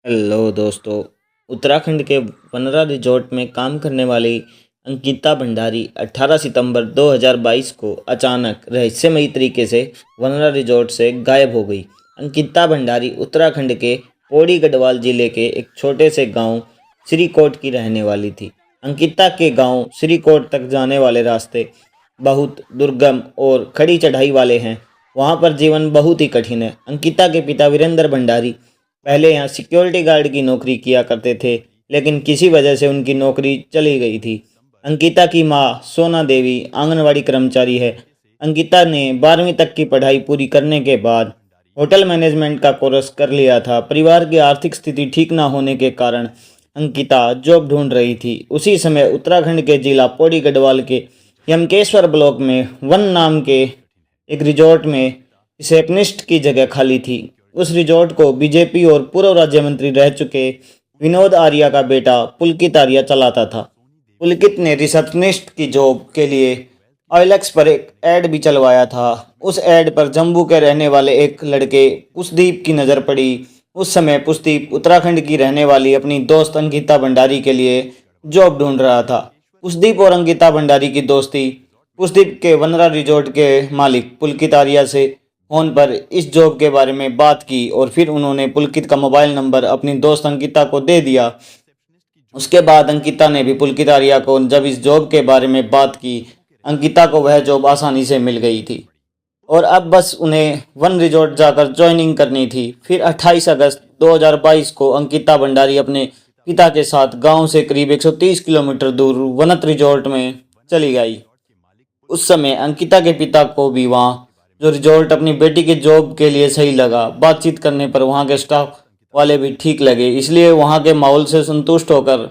Hello दोस्तों। उत्तराखंड के वनरा resort में काम करने वाली अंकिता भंडारी 18 सितंबर 2022 को अचानक रहस्यमयी तरीके से वनरा रिजॉर्ट से गायब हो गई। अंकिता भंडारी उत्तराखंड के पौड़ी गढ़वाल जिले के एक छोटे से गांव श्रीकोट की रहने वाली थी। अंकिता के गांव श्रीकोट तक जाने वाले रास्ते बहुत दुर्गम और खड़ी चढ़ाई वाले हैं। वहां पर जीवन बहुत ही कठिन है। अंकिता के पिता वीरेंद्र भंडारी पहले यहाँ सिक्योरिटी गार्ड की नौकरी किया करते थे, लेकिन किसी वजह से उनकी नौकरी चली गई थी। अंकिता की माँ सोना देवी आंगनवाड़ी कर्मचारी है। अंकिता ने 12वीं तक की पढ़ाई पूरी करने के बाद होटल मैनेजमेंट का कोर्स कर लिया था। परिवार की आर्थिक स्थिति ठीक ना होने के कारण अंकिता जॉब ढूंढ रही थी। उसी समय उत्तराखंड के जिला पौड़ी गढ़वाल के यमकेश्वर ब्लॉक में वन नाम के एक रिजॉर्ट में रिसेप्शनिस्ट की जगह खाली थी। उस रिजॉर्ट को बीजेपी और पूर्व राज्य मंत्री रह चुके विनोद आर्या का बेटा पुलकित आर्या चलाता था। पुलकित ने रिसेप्शनिस्ट की जॉब के लिए OLX पर एक ऐड भी चलवाया था। उस ऐड पर जम्मू के रहने वाले एक लड़के पुष्पदीप की नज़र पड़ी। उस समय पुष्पदीप उत्तराखंड की रहने वाली अपनी दोस्त अंकिता भंडारी के लिए जॉब ढूंढ रहा था। पुष्पदीप और अंकिता भंडारी की दोस्ती पुष्पदीप के वनरा रिजॉर्ट के मालिक पुलकित आर्या से फोन पर इस जॉब के बारे में बात की और फिर उन्होंने पुलकित का मोबाइल नंबर अपनी दोस्त अंकिता को दे दिया। उसके बाद अंकिता ने भी पुलकित आर्या को जब इस जॉब के बारे में बात की, अंकिता को वह जॉब आसानी से मिल गई थी और अब बस उन्हें वन रिजॉर्ट जाकर ज्वाइनिंग करनी थी। फिर 28 अगस्त 2022 को अंकिता भंडारी अपने पिता के साथ गांव से करीब 130 किलोमीटर दूर वनत रिजॉर्ट में चली गई। उस समय अंकिता के पिता को भी वहाँ जो रिजॉर्ट अपनी बेटी के जॉब के लिए सही लगा। बातचीत करने पर वहाँ के स्टाफ वाले भी ठीक लगे, इसलिए वहाँ के माहौल से संतुष्ट होकर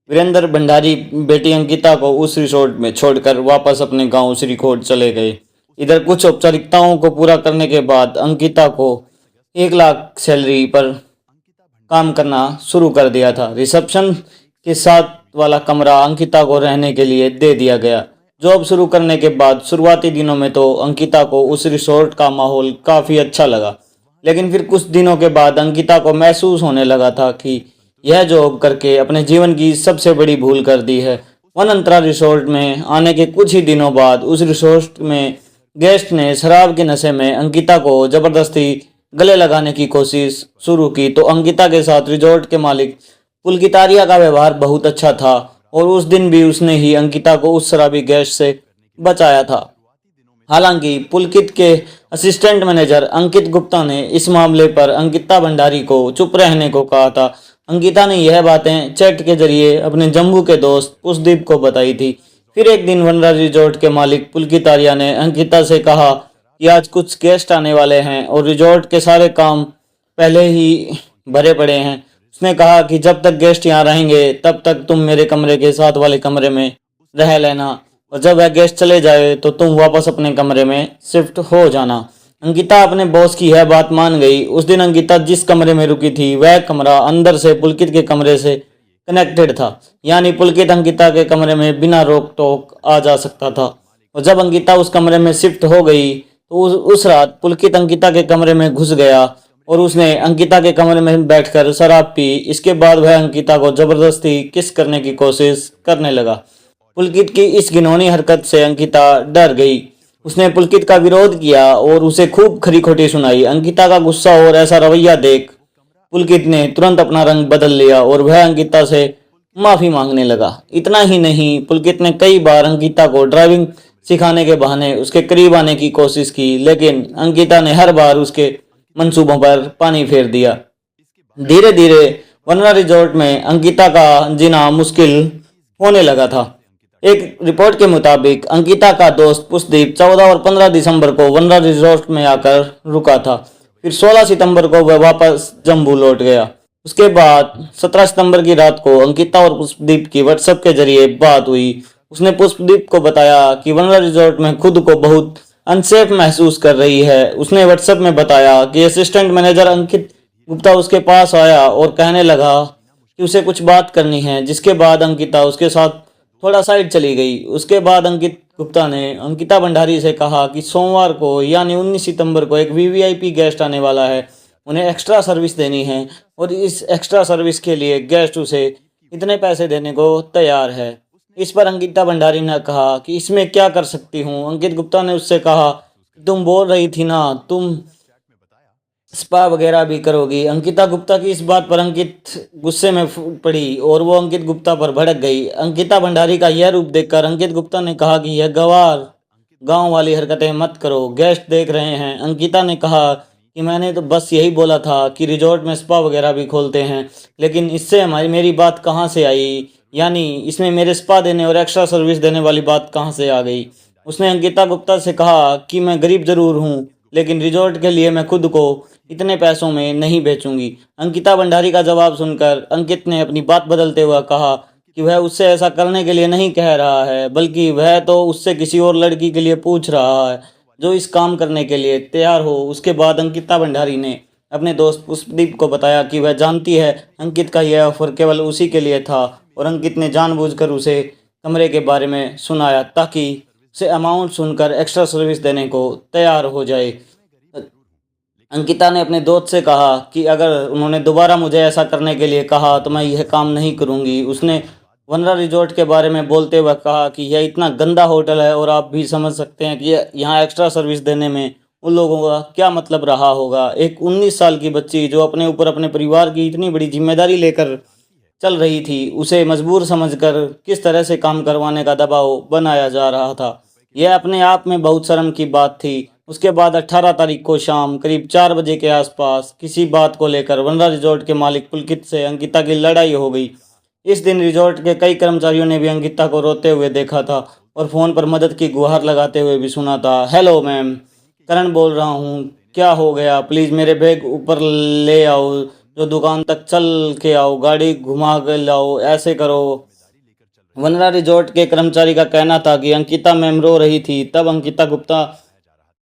वीरेंद्र भंडारी बेटी अंकिता को उस रिजॉर्ट में छोड़कर वापस अपने गांव श्रीकोट चले गए। इधर कुछ औपचारिकताओं को पूरा करने के बाद अंकिता को 1 लाख सैलरी पर काम करना शुरू कर दिया था। रिसेप्शन के साथ वाला कमरा अंकिता को रहने के लिए दे दिया गया। जॉब शुरू करने के बाद शुरुआती दिनों में तो अंकिता को उस रिसोर्ट का माहौल काफ़ी अच्छा लगा, लेकिन फिर कुछ दिनों के बाद अंकिता को महसूस होने लगा था कि यह जॉब करके अपने जीवन की सबसे बड़ी भूल कर दी है। वनंतरा रिसोर्ट में आने के कुछ ही दिनों बाद उस रिसोर्ट में गेस्ट ने शराब के नशे में अंकिता को जबरदस्ती गले लगाने की कोशिश शुरू की, तो अंकिता के साथ रिजॉर्ट के मालिक पुलकित आर्या का व्यवहार बहुत अच्छा था और उस दिन भी उसने ही अंकिता को उस शराबी गेस्ट से बचाया था। हालांकि पुलकित के असिस्टेंट मैनेजर अंकित गुप्ता ने इस मामले पर अंकिता भंडारी को चुप रहने को कहा था। अंकिता ने यह बातें चैट के जरिए अपने जम्मू के दोस्त पुष्पदीप को बताई थी। फिर एक दिन वनरा रिजॉर्ट के मालिक पुलकित आर्या ने अंकिता से कहा कि आज कुछ गेस्ट आने वाले हैं और रिजॉर्ट के सारे काम पहले ही भरे पड़े हैं। उसने कहा कि जब तक गेस्ट यहाँ रहेंगे तब तक तुम मेरे कमरे के साथ वाले कमरे में रह लेना और जब वह गेस्ट चले जाए तो तुम वापस अपने कमरे में शिफ्ट हो जाना। अंकिता अपने बॉस की यह बात मान गई। उस दिन अंकिता जिस कमरे में रुकी थी वह कमरा अंदर से पुलकित के कमरे से कनेक्टेड था, यानी पुलकित अंकिता के कमरे में बिना रोक टोक आ जा सकता था। और जब अंकिता उस कमरे में शिफ्ट हो गई तो उस रात पुलकित अंकिता के कमरे में घुस गया और उसने अंकिता के कमरे में बैठकर शराब पी। इसके बाद वह अंकिता को जबरदस्ती किस करने की कोशिश करने लगा। पुलकित की इस घिनौनी हरकत से अंकिता डर गई। उसने पुलकित का विरोध किया और उसे खूब खरी खोटी सुनाई। अंकिता का गुस्सा और ऐसा रवैया देख पुलकित ने तुरंत अपना रंग बदल लिया और वह अंकिता से माफी मांगने लगा। इतना ही नहीं, पुलकित ने कई बार अंकिता को ड्राइविंग सिखाने के बहाने उसके करीब आने की कोशिश की, लेकिन अंकिता ने हर बार उसके मंसूबों पर पानी फेर दिया। धीरे धीरे वनरा रिजॉर्ट में अंकिता का जीना मुश्किल होने लगा था। एक रिपोर्ट के मुताबिक अंकिता का दोस्त पुष्पदीप 14 और 15 दिसंबर को वनरा रिजॉर्ट में आकर रुका था। फिर 16 सितंबर को वह वापस जम्मू लौट गया। उसके बाद 17 सितंबर की रात को अंकिता और पुष्पदीप की व्हाट्सएप के जरिए बात हुई। उसने पुष्पदीप को बताया कि वनरा रिजॉर्ट में खुद को बहुत अनसेफ महसूस कर रही है। उसने व्हाट्सएप में बताया कि असिस्टेंट मैनेजर अंकित गुप्ता उसके पास आया और कहने लगा कि उसे कुछ बात करनी है, जिसके बाद अंकिता उसके साथ थोड़ा साइड चली गई। उसके बाद अंकित गुप्ता ने अंकिता भंडारी से कहा कि सोमवार को यानी 19 सितंबर को एक VVIP गेस्ट आने वाला है, उन्हें एक्स्ट्रा सर्विस देनी है और इस एक्स्ट्रा सर्विस के लिए गेस्ट उसे इतने पैसे देने को तैयार है। इस पर अंकिता भंडारी ने कहा कि इसमें क्या कर सकती हूँ। अंकित गुप्ता ने उससे कहा, तुम बोल रही थी ना तुम स्पा वगैरह भी करोगी। अंकिता गुप्ता की इस बात पर अंकित गुस्से में पड़ी और वो अंकित गुप्ता पर भड़क गई। अंकिता भंडारी का यह रूप देखकर अंकित गुप्ता ने कहा कि यह गवार गांव वाली हरकतें मत करो, गेस्ट देख रहे हैं। अंकिता ने कहा कि मैंने तो बस यही बोला था कि रिजॉर्ट में स्पा वगैरह भी खोलते हैं, लेकिन इससे हमारी मेरी बात कहाँ से आई, यानी इसमें मेरे स्पा देने और एक्स्ट्रा सर्विस देने वाली बात कहाँ से आ गई। उसने अंकिता गुप्ता से कहा कि मैं गरीब जरूर हूँ, लेकिन रिजॉर्ट के लिए मैं खुद को इतने पैसों में नहीं बेचूंगी। अंकिता भंडारी का जवाब सुनकर अंकित ने अपनी बात बदलते हुए कहा कि वह उससे ऐसा करने के लिए नहीं कह रहा है, बल्कि वह तो उससे किसी और लड़की के लिए पूछ रहा है जो इस काम करने के लिए तैयार हो। उसके बाद अंकिता भंडारी ने अपने दोस्त पुष्पदीप को बताया कि वह जानती है अंकित का यह ऑफर केवल उसी के लिए था, और अंकित ने जानबूझकर उसे कमरे के बारे में सुनाया ताकि उसे अमाउंट सुनकर एक्स्ट्रा सर्विस देने को तैयार हो जाए। अंकिता ने अपने दोस्त से कहा कि अगर उन्होंने दोबारा मुझे ऐसा करने के लिए कहा तो मैं यह काम नहीं करूंगी। उसने वनरा रिजॉर्ट के बारे में बोलते हुए कहा कि यह इतना गंदा होटल है और आप भी समझ सकते हैं कि यहाँ एक्स्ट्रा सर्विस देने में उन लोगों का क्या मतलब रहा होगा। एक 19 साल की बच्ची जो अपने ऊपर अपने परिवार की इतनी बड़ी जिम्मेदारी लेकर चल रही थी, उसे मजबूर समझकर किस तरह से काम करवाने का दबाव बनाया जा रहा था, यह अपने आप में बहुत शर्म की बात थी। उसके बाद 18 तारीख को शाम करीब 4 बजे के आसपास किसी बात को लेकर वनरा रिजॉर्ट के मालिक पुलकित से अंकिता की लड़ाई हो गई। इस दिन रिजॉर्ट के कई कर्मचारियों ने भी अंकिता को रोते हुए देखा था और फोन पर मदद की गुहार लगाते हुए भी सुना था। हेलो मैम, करण बोल रहा हूँ, क्या हो गया, प्लीज़ मेरे बैग ऊपर ले आओ, जो दुकान तक चल के आओ, गाड़ी घुमा के लाओ, ऐसे करो। वनरा रिजॉर्ट के कर्मचारी का कहना था कि अंकिता मैम रो रही थी। तब अंकिता गुप्ता